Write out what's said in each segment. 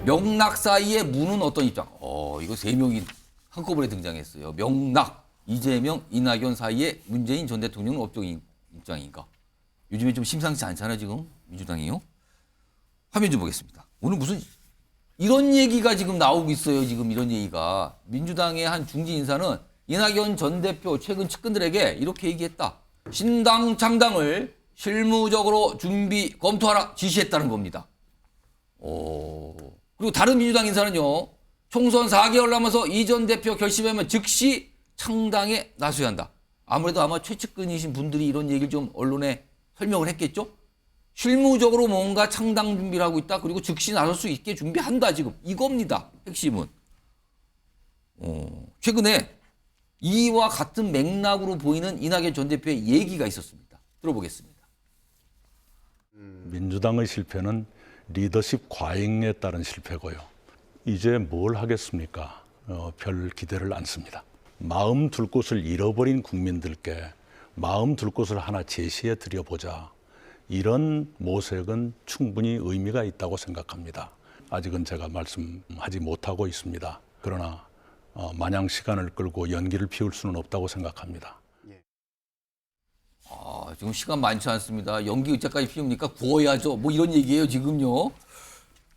명락 사이에 무는 어떤 입장? 이거 세 명이 한꺼번에 등장했어요. 명락, 이재명, 이낙연 사이에 문재인 전 대통령은 어떤 입장인가? 요즘에 좀 심상치 않잖아요, 지금 민주당이요. 화면 좀 보겠습니다. 오늘 무슨 이런 얘기가 지금 나오고 있어요. 지금 이런 얘기가. 민주당의 한 중진 인사는 이낙연 전 대표 최근 측근들에게 이렇게 얘기했다. 신당 창당을 실무적으로 준비 검토하라 지시했다는 겁니다. 그리고 다른 민주당 인사는요. 총선 4개월 남아서 이 전 대표 결심하면 즉시 창당에 나서야 한다. 아무래도 아마 최측근이신 분들이 이런 얘기를 좀 언론에 설명을 했겠죠. 실무적으로 뭔가 창당 준비를 하고 있다. 그리고 즉시 나설 수 있게 준비한다. 지금 이겁니다. 핵심은. 최근에 이와 같은 맥락으로 보이는 이낙연 전 대표의 얘기가 있었습니다. 들어보겠습니다. 민주당의 실패는 리더십 과잉에 따른 실패고요. 이제 뭘 하겠습니까? 별 기대를 않습니다. 마음 둘 곳을 잃어버린 국민들께 마음 둘 곳을 하나 제시해 드려보자. 이런 모색은 충분히 의미가 있다고 생각합니다. 아직은 제가 말씀하지 못하고 있습니다. 그러나 마냥 시간을 끌고 연기를 피울 수는 없다고 생각합니다. 지금 시간 많지 않습니다. 연기 의자까지 피웁니까? 구워야죠. 뭐 이런 얘기예요, 지금요.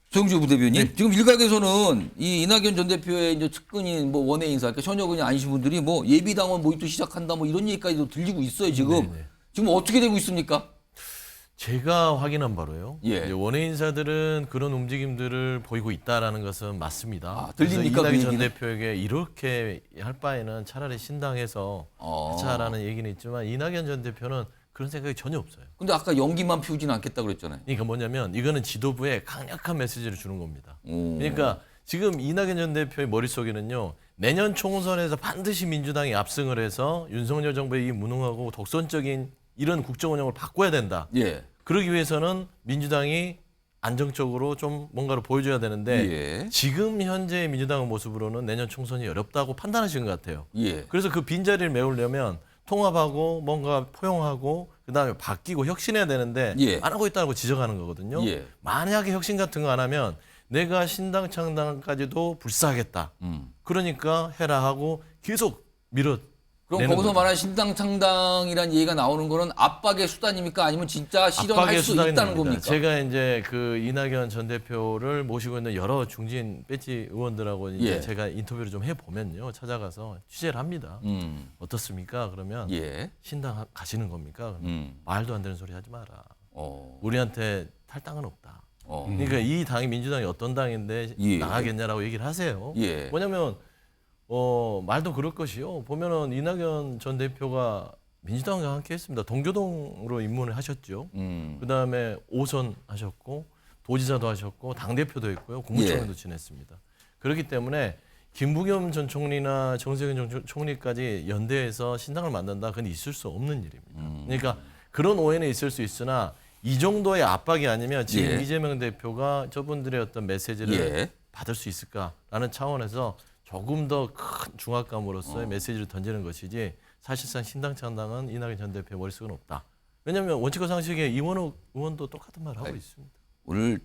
조영주 부대변인. 네. 지금 일각에서는 이 이낙연 전 대표의 이제 측근인 뭐 원외 인사, 그러니까 현역은이 아니신 분들이 뭐 예비당원 모집도 시작한다 뭐 이런 얘기까지도 들리고 있어요, 지금. 네네. 지금 어떻게 되고 있습니까? 제가 확인한 바로요. 예. 원외 인사들은 그런 움직임들을 보이고 있다라는 것은 맞습니다. 들립니까? 이낙연 전 대표에게 이렇게 할 바에는 차라리 신당에서 하자라는 얘기는 있지만 이낙연 전 대표는 그런 생각이 전혀 없어요. 근데 아까 연기만 피우지는 않겠다고 그랬잖아요. 그러니까 뭐냐면 이거는 지도부에 강력한 메시지를 주는 겁니다. 그러니까 지금 이낙연 전 대표의 머릿속에는요. 내년 총선에서 반드시 민주당이 압승을 해서 윤석열 정부의 이 무능하고 독선적인 이런 국정 운영을 바꿔야 된다. 예. 그러기 위해서는 민주당이 안정적으로 좀 뭔가를 보여줘야 되는데 예. 지금 현재의 민주당의 모습으로는 내년 총선이 어렵다고 판단하시는 것 같아요. 예. 그래서 그 빈자리를 메우려면 통합하고 뭔가 포용하고 그다음에 바뀌고 혁신해야 되는데 예. 안 하고 있다고 지적하는 거거든요. 예. 만약에 혁신 같은 거 안 하면 내가 신당 창당까지도 불사하겠다. 그러니까 해라 하고 계속 밀어. 그럼 거기서 말하는 신당 창당이라는 얘기가 나오는 거는 압박의 수단입니까? 아니면 진짜 실현할 수 있다는 겁니까? 제가 이제 그 이낙연 전 대표를 모시고 있는 여러 중진 배지 의원들하고 이제 예. 제가 인터뷰를 좀 해보면요. 찾아가서 취재를 합니다. 어떻습니까? 그러면 예. 신당 가시는 겁니까? 말도 안 되는 소리 하지 마라. 우리한테 탈당은 없다. 그러니까 이 당이 민주당이 어떤 당인데 예. 나가겠냐라고 얘기를 하세요. 예. 뭐냐면 말도 그럴 것이요. 보면은 이낙연 전 대표가 민주당과 함께 했습니다. 동교동으로 입문을 하셨죠. 그다음에 5선 하셨고 도지사도 하셨고 당대표도 했고요. 국무총리도 지냈습니다. 그렇기 때문에 김부겸 전 총리나 정세균 전 총리까지 연대해서 신당을 만든다. 그건 있을 수 없는 일입니다. 그러니까 그런 오해는 있을 수 있으나 이 정도의 압박이 아니면 지금 예. 이재명 대표가 저분들의 어떤 메시지를 예. 받을 수 있을까라는 차원에서 조금 더 큰 중압감으로서의 메시지를 던지는 것이지 사실상 신당 창당은 이낙연 전 대표의 머릿속은 없다. 왜냐하면 원칙과 상식에 이원욱 의원도 똑같은 말을 하고 있습니다. 오늘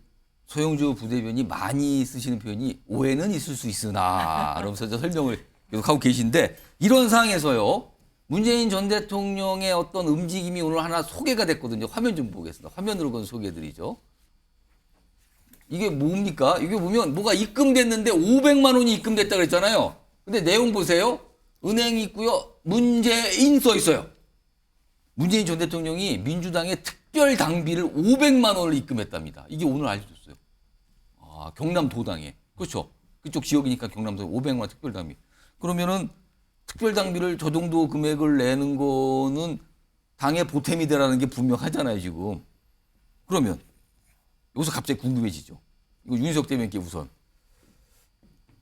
소영주 부대변이 많이 쓰시는 표현이 오해는 있을 수 있으나 그러면서 설명을 계속하고 계신데 이런 상황에서요. 문재인 전 대통령의 어떤 움직임이 오늘 하나 소개가 됐거든요. 화면 좀 보겠습니다. 화면으로 그건 소개해드리죠. 이게 뭡니까? 이게 보면 뭐가 입금됐는데 500만 원이 입금됐다 그랬잖아요. 근데 내용 보세요. 은행 있고요. 문재인 써 있어요. 문재인 전 대통령이 민주당의 특별 당비를 500만 원을 입금했답니다. 이게 오늘 알려졌어요. 경남도당에. 그렇죠. 그쪽 지역이니까 경남도에 500만 원 특별 당비. 그러면은 특별 당비를 저 정도 금액을 내는 거는 당의 보탬이 되라는 게 분명하잖아요, 지금. 그러면 여기서 갑자기 궁금해지죠. 이거 윤석 대변인께 우선.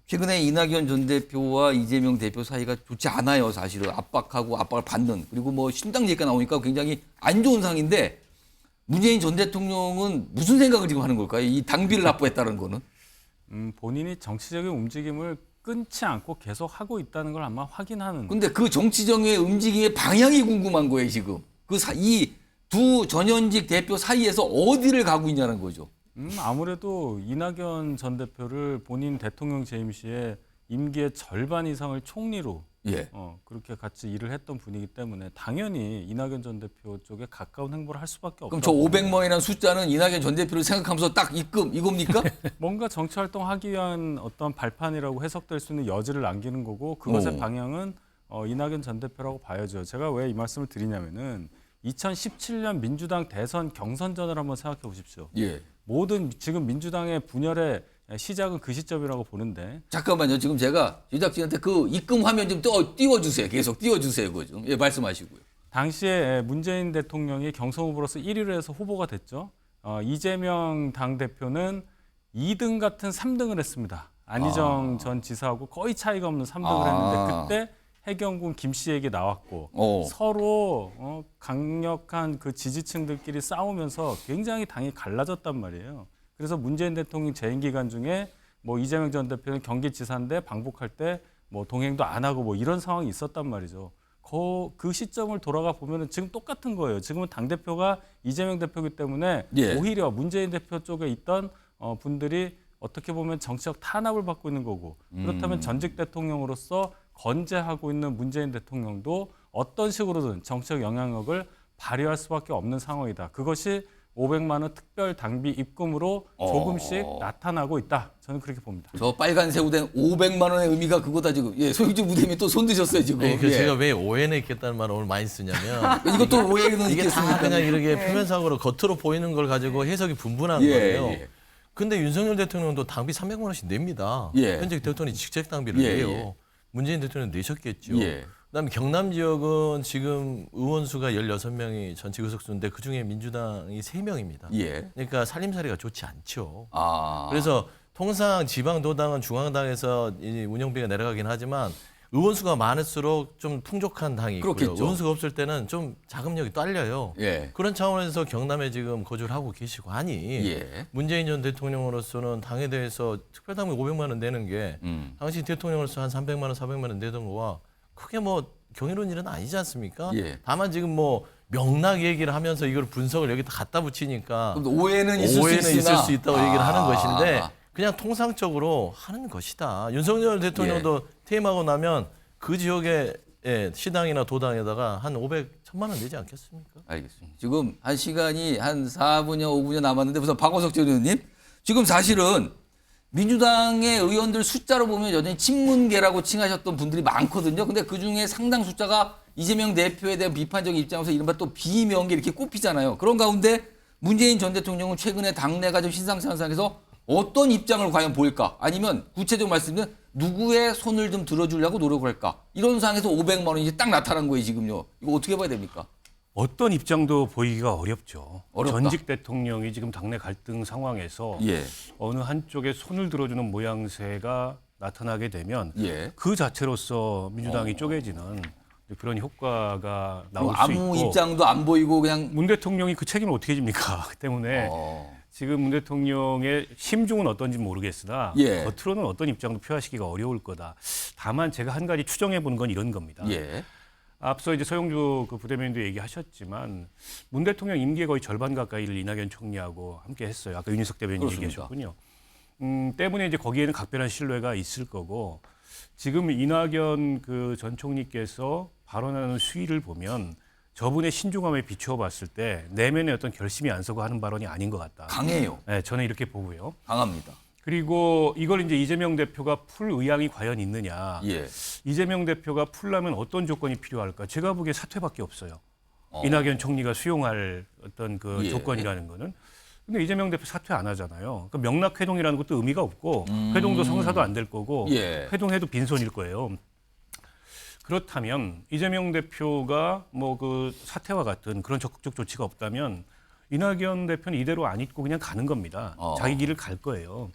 최근에 이낙연 전 대표와 이재명 대표 사이가 좋지 않아요, 사실은. 압박하고 압박을 받는. 그리고 뭐 신당 얘기가 나오니까 굉장히 안 좋은 상인데 문재인 전 대통령은 무슨 생각을 지금 하는 걸까요? 이 당비를 납부했다는 거는. 본인이 정치적인 움직임을 끊지 않고 계속 하고 있다는 걸 아마 확인하는. 근데 그 정치적인 움직임의 방향이 궁금한 거예요, 지금. 이 두 전현직 대표 사이에서 어디를 가고 있냐는 거죠. 아무래도 이낙연 전 대표를 본인 대통령 재임 시에 임기의 절반 이상을 총리로 예. 그렇게 같이 일을 했던 분이기 때문에 당연히 이낙연 전 대표 쪽에 가까운 행보를 할 수밖에 없다. 그럼 저 500만 원이라는 숫자는 이낙연 전 대표를 생각하면서 딱 입금 이겁니까? 뭔가 정치 활동하기 위한 어떤 발판이라고 해석될 수 있는 여지를 남기는 거고 그것의 오. 방향은 이낙연 전 대표라고 봐야죠. 제가 왜 이 말씀을 드리냐면은 2017년 민주당 대선 경선전을 한번 생각해 보십시오. 예. 모든 지금 민주당의 분열의 시작은 그 시점이라고 보는데 잠깐만요. 지금 제가 제작진한테 그 입금 화면 좀 띄워주세요. 계속 띄워주세요. 그거 좀. 예, 말씀하시고요. 당시에 문재인 대통령이 경선 후보로서 1위를 해서 후보가 됐죠. 이재명 당대표는 2등 같은 3등을 했습니다. 안희정 전 지사하고 거의 차이가 없는 3등을 했는데 그때 해경군 김 씨 얘기 나왔고 서로 강력한 그 지지층들끼리 싸우면서 굉장히 당이 갈라졌단 말이에요. 그래서 문재인 대통령 재임 기간 중에 뭐 이재명 전 대표는 경기지사인데 방북할 때 뭐 동행도 안 하고 뭐 이런 상황이 있었단 말이죠. 그 시점을 돌아가 보면은 지금 똑같은 거예요. 지금은 당 대표가 이재명 대표이기 때문에 예. 오히려 문재인 대표 쪽에 있던 분들이 어떻게 보면 정치적 탄압을 받고 있는 거고 그렇다면 전직 대통령으로서 건재하고 있는 문재인 대통령도 어떤 식으로든 정치적 영향력을 발휘할 수밖에 없는 상황이다. 그것이 500만 원 특별 당비 입금으로 조금씩 나타나고 있다. 저는 그렇게 봅니다. 저 빨간 새우된 500만 원의 의미가 그거다 지금. 예, 소유주 부대님이 또 손 드셨어요 지금. 네, 그래서 예. 제가 왜 오해는 있겠다는 말을 오늘 많이 쓰냐면 이것도 오해는 이게 다 있겠습니까? 그냥 이렇게 표면상으로 겉으로 보이는 걸 가지고 해석이 분분한 거예요. 예. 근데 윤석열 대통령도 당비 300만 원씩 냅니다. 예. 현직 대통령이 직책 당비를 예, 내요. 예. 문재인 대통령 내셨겠죠. 예. 그다음에 경남 지역은 지금 의원 수가 16명이 전체 의석수인데 그중에 민주당이 3명입니다. 예. 그러니까 살림살이가 좋지 않죠. 아. 그래서 통상 지방도당은 중앙당에서 이 운영비가 내려가긴 하지만 의원 수가 많을수록 좀 풍족한 당이 있고요. 그렇겠죠. 의원 수가 없을 때는 좀 자금력이 딸려요. 예. 그런 차원에서 경남에 지금 거주를 하고 계시고 하니 예. 문재인 전 대통령으로서는 당에 대해서 특별당비 500만 원 내는 게 당시 대통령으로서 한 300만 원, 400만 원 내던 거와 크게 뭐 경이로운 일은 아니지 않습니까? 예. 다만 지금 뭐 명락 얘기를 하면서 이걸 분석을 여기다 갖다 붙이니까 그럼 오해는 있을 오해는 수 있으나. 있을 수 있다고 얘기를 하는 아. 것인데 그냥 통상적으로 하는 것이다. 윤석열 대통령도 퇴임하고 나면 그 지역의 시당이나 도당에다가 한 1000만 원 내지 않겠습니까? 알겠습니다. 지금 한 시간이 한 4분여 5분여 남았는데 우선 박원석 전 의원님 지금 사실은 민주당의 의원들 숫자로 보면 여전히 친문계라고 칭하셨던 분들이 많거든요. 근데 그중에 상당 숫자가 이재명 대표에 대한 비판적인 입장에서 이른바 또 비명계 이렇게 꼽히잖아요. 그런 가운데 문재인 전 대통령은 최근에 당내가 좀 신상치 않은 상황에서 어떤 입장을 과연 보일까? 아니면 구체적으로 말씀드리면 누구의 손을 좀 들어주려고 노력을 할까? 이런 상황에서 500만 원이 이제 딱 나타난 거예요, 지금요. 이거 어떻게 봐야 됩니까? 어떤 입장도 보이기가 어렵죠. 어렵다. 전직 대통령이 지금 당내 갈등 상황에서 예. 어느 한쪽에 손을 들어주는 모양새가 나타나게 되면 예. 그 자체로서 민주당이 쪼개지는 그런 효과가 그리고 나올 수 아무 있고 입장도 안 보이고 그냥 문 대통령이 그 책임을 어떻게 집니까? 그 때문에 지금 문 대통령의 심중은 어떤지 모르겠으나 예. 겉으로는 어떤 입장도 표하시기가 어려울 거다. 다만 제가 한 가지 추정해 보는 건 이런 겁니다. 예. 앞서 이제 서영주 그 부대변인도 얘기하셨지만 문 대통령 임기의 거의 절반 가까이를 이낙연 총리하고 함께 했어요. 아까 윤희석 대변인 그렇습니다. 얘기하셨군요. 때문에 이제 거기에는 각별한 신뢰가 있을 거고 지금 이낙연 그 전 총리께서 발언하는 수위를 보면 저분의 신중함에 비추어 봤을 때 내면에 어떤 결심이 안 서고 하는 발언이 아닌 것 같다. 강해요. 네, 저는 이렇게 보고요. 강합니다. 그리고 이걸 이제 이재명 대표가 풀 의향이 과연 있느냐. 예. 이재명 대표가 풀려면 어떤 조건이 필요할까? 제가 보기에 사퇴밖에 없어요. 이낙연 총리가 수용할 어떤 그 예. 조건이라는 거는. 근데 이재명 대표 사퇴 안 하잖아요. 그러니까 명락회동이라는 것도 의미가 없고 회동도 성사도 안 될 거고 예. 회동해도 빈손일 거예요. 그렇다면 이재명 대표가 뭐 그 사퇴와 같은 그런 적극적 조치가 없다면 이낙연 대표는 이대로 안 잊고 그냥 가는 겁니다. 자기 길을 갈 거예요.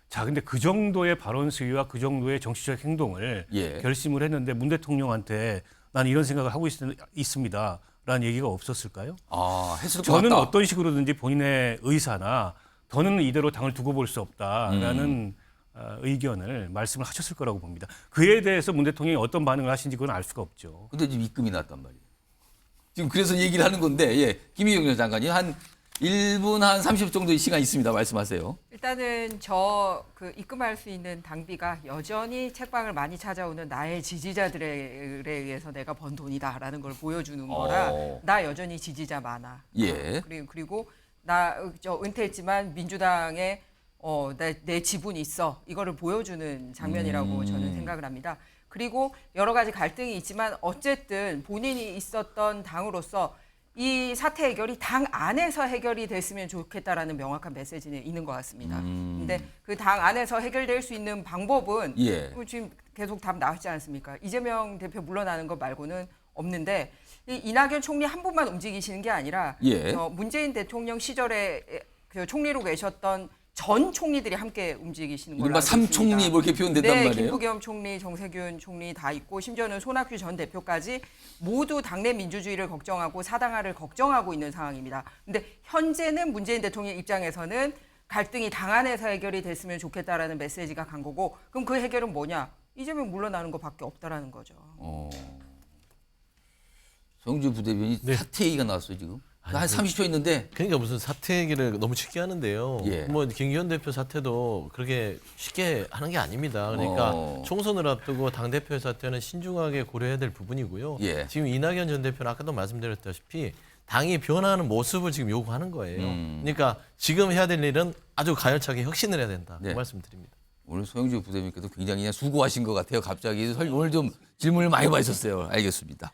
자, 근데 그 정도의 발언 수위와 그 정도의 정치적 행동을 예. 결심을 했는데 문 대통령한테 난 이런 생각을 하고 있습니다라는 얘기가 없었을까요? 아, 했을 것 저는 같다. 어떤 식으로든지 본인의 의사나 더는 이대로 당을 두고 볼 수 없다라는 의견을 말씀을 하셨을 거라고 봅니다. 그에 대해서 문 대통령이 어떤 반응을 하신지 그건 알 수가 없죠. 근데 지금 입금이 났단 말이에요. 지금 그래서 얘기를 하는 건데, 예. 김희경 장관이 한 1분 한 30초 정도의 시간 있습니다. 말씀하세요. 일단은 그 입금할 수 있는 당비가 여전히 책방을 많이 찾아오는 나의 지지자들에 의해서 내가 번 돈이다라는 걸 보여주는 거라 나 여전히 지지자 많아. 예. 그리고 나 은퇴했지만 민주당에 내 지분이 있어. 이거를 보여주는 장면이라고 저는 생각을 합니다. 그리고 여러 가지 갈등이 있지만 어쨌든 본인이 있었던 당으로서 이 사태 해결이 당 안에서 해결이 됐으면 좋겠다라는 명확한 메시지는 있는 것 같습니다. 근데 그 당 안에서 해결될 수 있는 방법은 예. 지금 계속 답 나왔지 않습니까? 이재명 대표 물러나는 것 말고는 없는데 이 이낙연 총리 한 분만 움직이시는 게 아니라 예. 문재인 대통령 시절에 그 총리로 계셨던 전 총리들이 함께 움직이시는 걸로 이른바 알고 있습니다. 삼총리 뭐 이렇게 표현된단 네, 말이에요. 김부겸 총리, 정세균 총리 다 있고 심지어는 손학규 전 대표까지 모두 당내 민주주의를 걱정하고 사당화를 걱정하고 있는 상황입니다. 근데 현재는 문재인 대통령 입장에서는 갈등이 당 안에서 해결이 됐으면 좋겠다라는 메시지가 간 거고 그럼 그 해결은 뭐냐? 이재명 물러나는 것밖에 없다라는 거죠. 서영주 부대변인 사퇴 얘기가 나왔어요 지금. 한 30초 있는데 그러니까 무슨 사퇴 얘기를 너무 쉽게 하는데요. 예. 뭐 김기현 대표 사퇴도 그렇게 쉽게 하는 게 아닙니다. 그러니까 총선을 앞두고 당 대표의 사퇴는 신중하게 고려해야 될 부분이고요. 예. 지금 이낙연 전 대표는 아까도 말씀드렸다시피 당이 변화하는 모습을 지금 요구하는 거예요. 그러니까 지금 해야 될 일은 아주 가열차게 혁신을 해야 된다. 네. 그 말씀드립니다. 오늘 소영주 부대변인께도 굉장히 그냥 수고하신 것 같아요. 갑자기 오늘 좀 질문을 많이 받으셨어요. 알겠습니다.